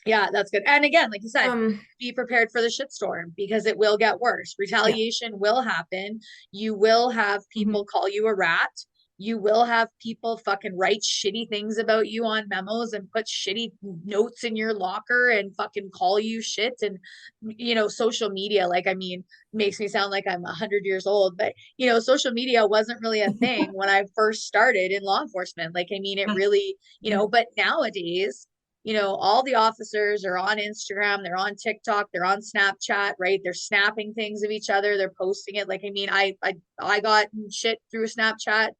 Speaker 2: yeah, that's good. And again, like you said, be prepared for the shitstorm because it will get worse. Retaliation will happen. You will have people call you a rat. You will have people fucking write shitty things about you on memos and put shitty notes in your locker and fucking call you shit. And, social media, like, I mean, makes me sound like I'm 100 years old, but, social media wasn't really a thing when I first started in law enforcement. Like, I mean, it really, but nowadays, all the officers are on Instagram, they're on TikTok, they're on Snapchat, right? They're snapping things of each other, they're posting it. Like, I mean, I got shit through Snapchat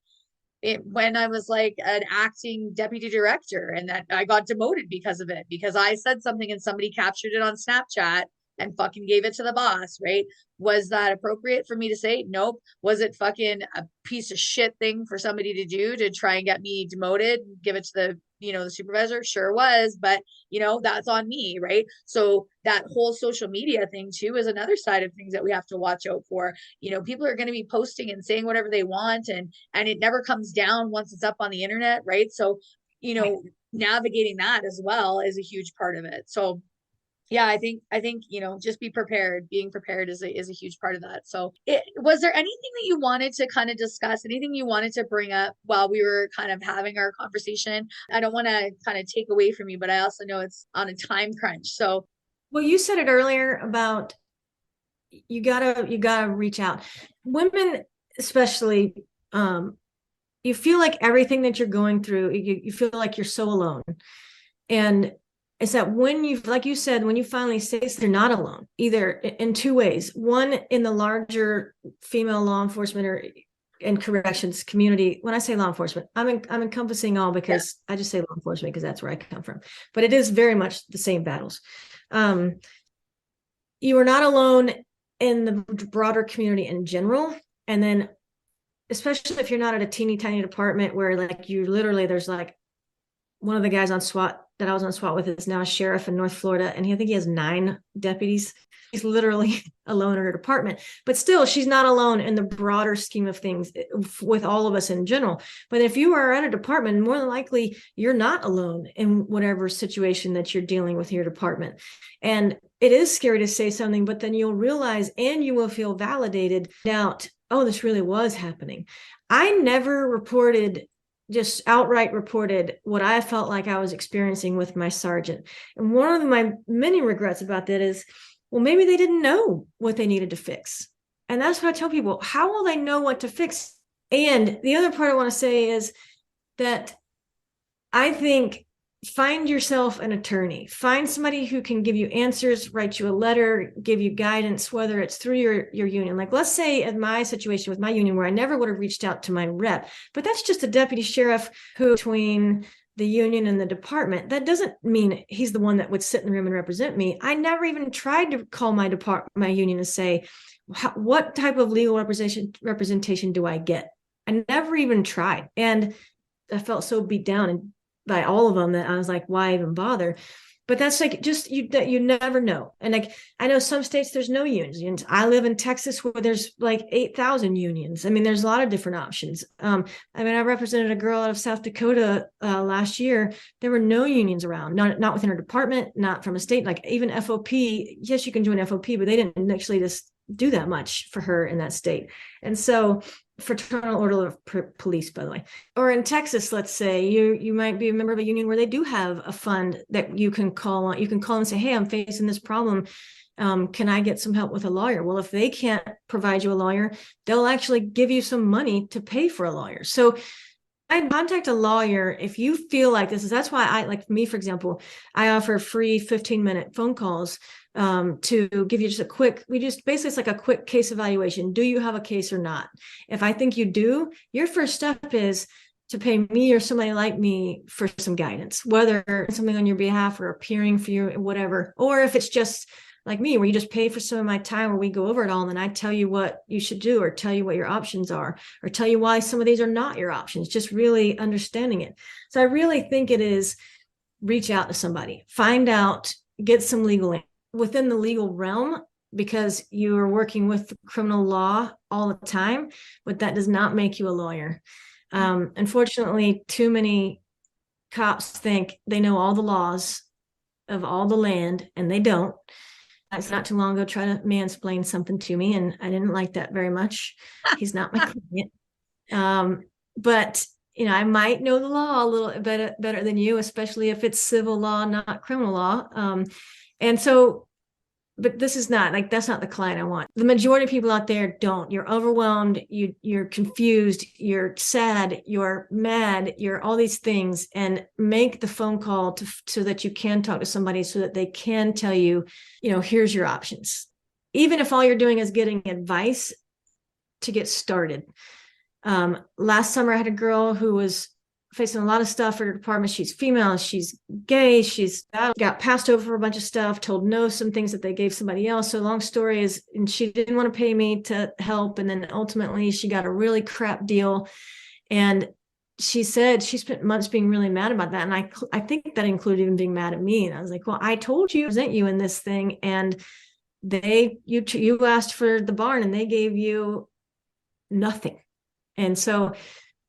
Speaker 2: when I was like an acting deputy director, and that I got demoted because of it, because I said something and somebody captured it on Snapchat and fucking gave it to the boss, right? Was that appropriate for me to say? Nope. Was it fucking a piece of shit thing for somebody to do to try and get me demoted, give it to the supervisor? Sure was, but that's on me, right? So that whole social media thing too is another side of things that we have to watch out for. People are going to be posting and saying whatever they want, and it never comes down once it's up on the internet, right? So navigating that as well is a huge part of it. So yeah, I think just be prepared. Being prepared is a huge part of that. So was there anything that you wanted to kind of discuss, anything you wanted to bring up while we were kind of having our conversation? I don't want to kind of take away from you, but I also know it's on a time crunch. So
Speaker 3: well, you said it earlier about you gotta reach out. Women especially, you feel like everything that you're going through, you feel like you're so alone. And it's that when you, like you said, when you finally say they're not alone, either in 2 ways. One, in the larger female law enforcement or and corrections community. When I say law enforcement, I'm encompassing all, because I just say law enforcement because that's where I come from. But it is very much the same battles. You are not alone in the broader community in general. And then especially if you're not at a teeny tiny department where like you literally, there's like one of the guys on SWAT that I was on SWAT with is now a sheriff in North Florida, and I think he has 9 deputies. He's literally alone in her department, but still she's not alone in the broader scheme of things with all of us in general. But if you are at a department, more than likely you're not alone in whatever situation that you're dealing with in your department. And it is scary to say something, but then you'll realize, and you will feel validated out, oh, this really was happening. I never just outright reported what I felt like I was experiencing with my sergeant. And one of my many regrets about that is, well, maybe they didn't know what they needed to fix. And that's what I tell people. How will they know what to fix? And the other part I want to say is that I think find yourself an attorney. Find somebody who can give you answers, write you a letter, give you guidance, whether it's through your union. Like, let's say in my situation with my union, where I never would have reached out to my rep, but that's just a deputy sheriff who, between the union and the department, that doesn't mean he's the one that would sit in the room and represent me. I never even tried to call my union and say, what type of legal representation do I get? I never even tried. And I felt so beat down and by all of them that I was like, why even bother? But that's like, just you never know. And like, I know some states there's no unions. I live in Texas where there's like 8,000 unions. I mean, there's a lot of different options. I mean, I represented a girl out of South Dakota last year. There were no unions around, not within her department, not from a state. Like even FOP, yes, you can join FOP, but they didn't actually just do that much for her in that state. And so Fraternal Order of Police, by the way, or in Texas, let's say you might be a member of a union where they do have a fund that you can call on. You can call and say, hey, I'm facing this problem. Can I get some help with a lawyer? Well, if they can't provide you a lawyer, they'll actually give you some money to pay for a lawyer. So I'd contact a lawyer if you feel like this is, that's why I, like me, for example, I offer free 15-minute phone calls to give you just a quick, basically it's like a quick case evaluation. Do you have a case or not? If I think you do, your first step is to pay me or somebody like me for some guidance, whether it's something on your behalf or appearing for you, whatever, or if it's just like me, where you just pay for some of my time where we go over it all and then I tell you what you should do or tell you what your options are or tell you why some of these are not your options, just really understanding it. So I really think it is reach out to somebody, find out, get some legal within the legal realm, because you are working with criminal law all the time, but that does not make you a lawyer. Unfortunately, too many cops think they know all the laws of all the land, and they don't. It's not too long ago try to mansplain something to me, and I didn't like that very much. He's not my client. But I might know the law a little better than you, especially if it's civil law, not criminal law. And so, but this is not like, that's not the client I want. The majority of people out there don't. You're overwhelmed, you're confused, you're sad, you're mad, you're all these things. And make the phone call so that you can talk to somebody so that they can tell you, here's your options. Even if all you're doing is getting advice to get started. Last summer I had a girl who was facing a lot of stuff for her department. She's female, she's gay, she's got passed over for a bunch of stuff, told no some things that they gave somebody else. So long story is, and she didn't want to pay me to help. And then ultimately she got a really crap deal. And she said she spent months being really mad about that. And I think that included even being mad at me. And I was like, well, I told you to present you in this thing. And you asked for the barn and they gave you nothing. And so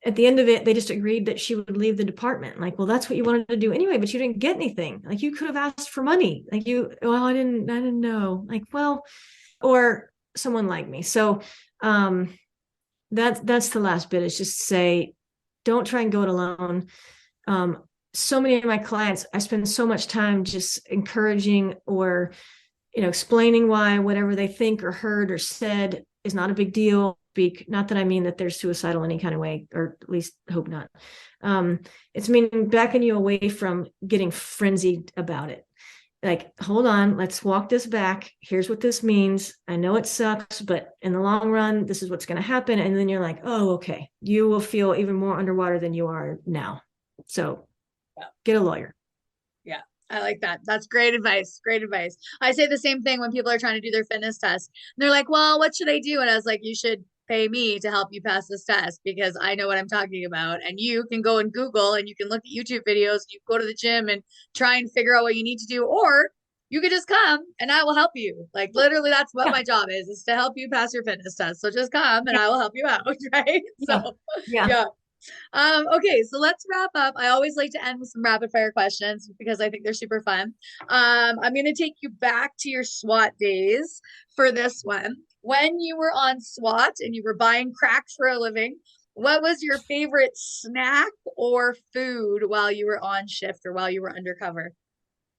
Speaker 3: at the end of it, they just agreed that she would leave the department. Like, well, that's what you wanted to do anyway, but you didn't get anything. Like, you could have asked for money. Like, I didn't know. Like, well, or someone like me. So that's the last bit, is just say, don't try and go it alone. So many of my clients, I spend so much time just encouraging or, explaining why whatever they think or heard or said is not a big deal. Not that I mean that they're suicidal in any kind of way, or at least hope not. It's meaning backing you away from getting frenzied about it. Like, hold on, let's walk this back. Here's what this means. I know it sucks, but in the long run, this is what's going to happen. And then you're like, oh, okay. You will feel even more underwater than you are now. So get a lawyer.
Speaker 2: Yeah. I like that. That's great advice. Great advice. I say the same thing when people are trying to do their fitness test. They're like, well, what should I do? And I was like, you should pay me to help you pass this test, because I know what I'm talking about. And you can go and Google and you can look at YouTube videos. You go to the gym and try and figure out what you need to do, or you could just come and I will help you. Like, literally, that's what my job is to help you pass your fitness test. So just come and I will help you out. Right. So yeah. Okay, so let's wrap up. I always like to end with some rapid fire questions because I think they're super fun. I'm going to take you back to your SWAT days for this one. When you were on SWAT and you were buying crack for a living, what was your favorite snack or food while you were on shift or while you were undercover?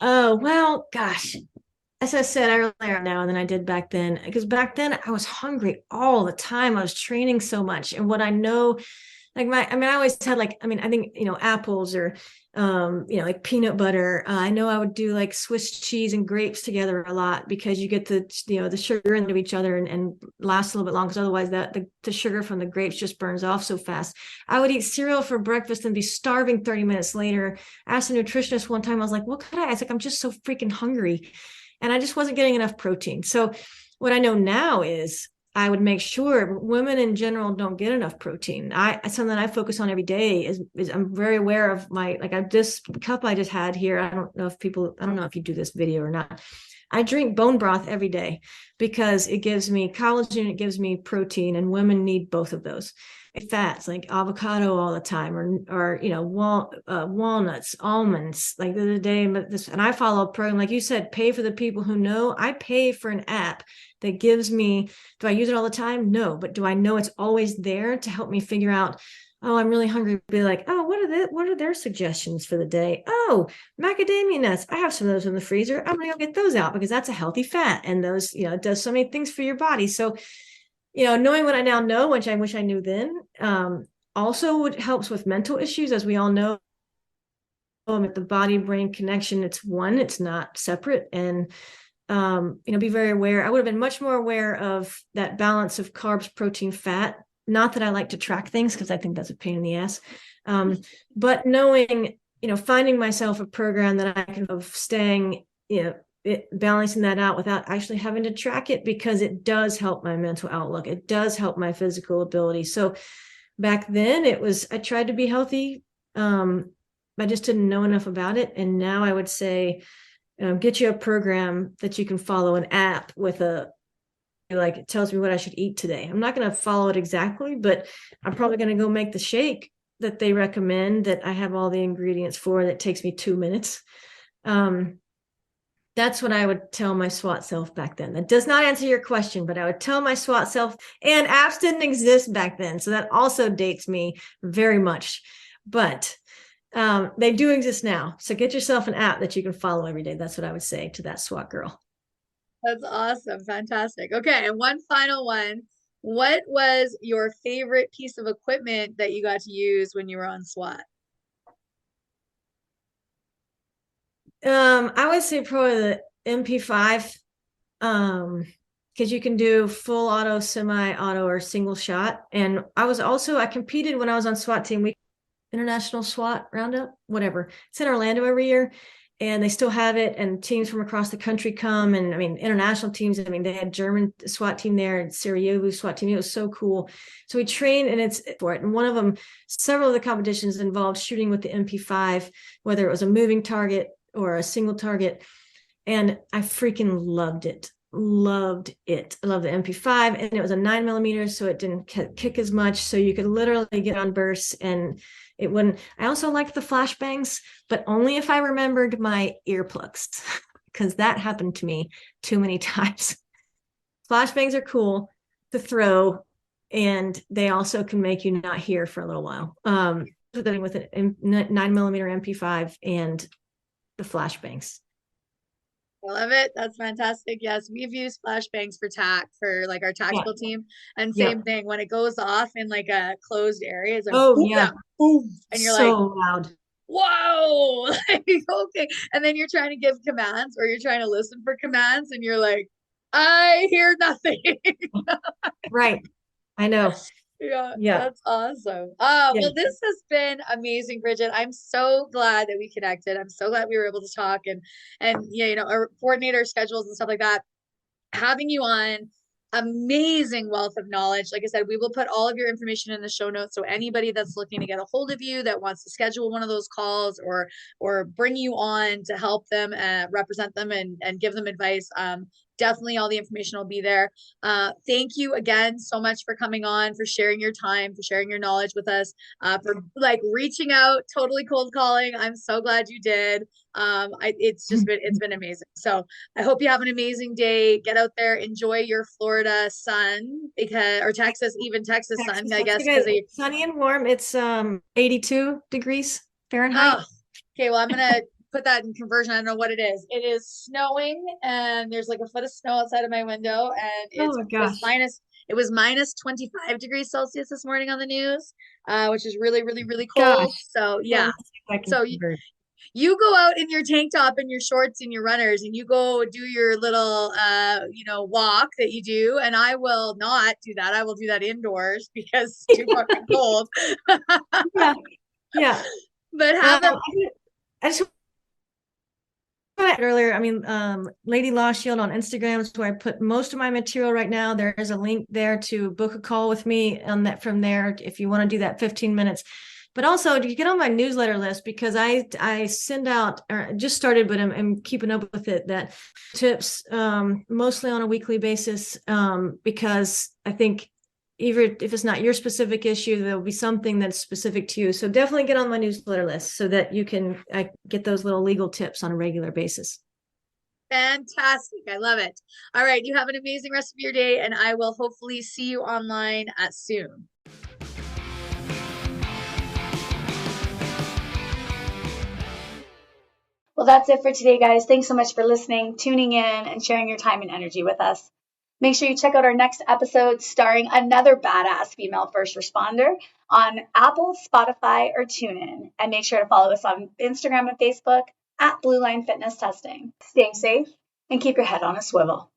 Speaker 3: Oh, well, gosh. As I said earlier now than I did back then, because back then I was hungry all the time. I was training so much. And what I know, like I always had I think, apples or, like peanut butter. I know I would do like Swiss cheese and grapes together a lot, because you get the sugar into each other and last a little bit longer. Because otherwise the sugar from the grapes just burns off so fast. I would eat cereal for breakfast and be starving 30 minutes later. I asked a nutritionist one time, I was like, what could I was like, I'm just so freaking hungry. And I just wasn't getting enough protein. So what I know now is I would make sure women in general don't get enough protein. Something I focus on every day is I'm very aware of this cup I just had here. I don't know if you do this video or not. I drink bone broth every day because it gives me collagen, it gives me protein, and women need both of those. Fats like avocado all the time, or walnuts, almonds. Like the other day, and I follow a program, like you said, pay for the people who know. I pay for an app that gives me. Do I use it all the time? No, but do I know it's always there to help me figure out? Oh, I'm really hungry. Be like, oh, what are their suggestions for the day? Oh, macadamia nuts. I have some of those in the freezer. I'm gonna go get those out because that's a healthy fat, and those, it does so many things for your body. So, knowing what I now know, which I wish I knew then, also helps with mental issues, as we all know. The body-brain connection, it's one, it's not separate. And be very aware. I would have been much more aware of that balance of carbs, protein, fat. Not that I like to track things, because I think that's a pain in the ass. But knowing, finding myself a program that I can, of staying, balancing that out without actually having to track it, because it does help my mental outlook. It does help my physical ability. So back then I tried to be healthy. I just didn't know enough about it. And now I would say, get you a program that you can follow, an app with it tells me what I should eat today. I'm not going to follow it exactly, but I'm probably going to go make the shake that they recommend, that I have all the ingredients for, that takes me 2 minutes. That's what I would tell my SWAT self back then. That does not answer your question, but I would tell my SWAT self, and apps didn't exist back then. So that also dates me very much. But they do exist now. So get yourself an app that you can follow every day. That's what I would say to that SWAT girl.
Speaker 2: That's awesome. Fantastic. Okay. And one final one. What was your favorite piece of equipment that you got to use when you were on SWAT?
Speaker 3: I would say probably the MP5, because you can do full auto, semi-auto, or single shot. And I competed when I was on SWAT team. International SWAT roundup, whatever. It's in Orlando every year, and they still have it. And teams from across the country come, and international teams. They had German SWAT team there, and Sarajevo SWAT team. It was so cool. So we trained, and it's for it. And one of them, several of the competitions involved shooting with the MP5, whether it was a moving target or a single target. And I freaking loved it. Loved it. I love the MP5, and it was a 9mm, so it didn't kick as much. So you could literally get on bursts, and it wouldn't. I also liked the flashbangs, but only if I remembered my earplugs, because that happened to me too many times. Flashbangs are cool to throw, and they also can make you not hear for a little while. With a 9mm MP5 and the flashbangs.
Speaker 2: I love it. That's fantastic. Yes, we've used flashbangs for like our tactical team. And same thing, when it goes off in like a closed area, it's like, boom. And you're so
Speaker 3: like, loud.
Speaker 2: Whoa. Okay. And then you're trying to give commands, or you're trying to listen for commands, and you're like, I hear nothing.
Speaker 3: Right. I know.
Speaker 2: Yeah, that's awesome. Well, this has been amazing, Bridget. I'm so glad that we connected. I'm so glad we were able to talk and coordinate our schedules and stuff like that. Having you on, amazing wealth of knowledge. Like I said, we will put all of your information in the show notes. So anybody that's looking to get a hold of you, that wants to schedule one of those calls or bring you on to help them represent them and give them advice, definitely all the information will be there. Thank you again so much for coming on, for sharing your time, for sharing your knowledge with us, for like reaching out, totally cold calling. I'm so glad you did. It's been amazing. So I hope you have an amazing day. Get out there, enjoy your Florida sun, or Texas sun, I guess.
Speaker 3: Sunny and warm. It's 82 degrees Fahrenheit.
Speaker 2: Oh, okay, well, I'm gonna put that in conversion. I don't know what it is. It is snowing, and there's like a foot of snow outside of my window, and it was minus 25 degrees Celsius this morning on the news, which is really, really, really cold. Gosh. So yeah. So you go out in your tank top and your shorts and your runners, and you go do your little walk that you do, and I will not do that. I will do that indoors because it's too fucking cold.
Speaker 3: Yeah.
Speaker 2: But
Speaker 3: I just earlier, Lady Law Shield on Instagram is where I put most of my material right now. There is a link there to book a call with me on that from there if you want to do that 15 minutes. But also, you get on my newsletter list, because I send out, or just started, but I'm keeping up with it, that tips mostly on a weekly basis, because I think even if it's not your specific issue, there'll be something that's specific to you. So definitely get on my newsletter list so that you can get those little legal tips on a regular basis.
Speaker 2: Fantastic. I love it. All right. You have an amazing rest of your day, and I will hopefully see you online soon. Well, that's it for today, guys. Thanks so much for listening, tuning in, and sharing your time and energy with us.
Speaker 1: Make sure you check out our next episode starring another badass female first responder on Apple, Spotify, or TuneIn. And make sure to follow us on Instagram and Facebook at Blue Line Fitness Testing. Stay safe and keep your head on a swivel.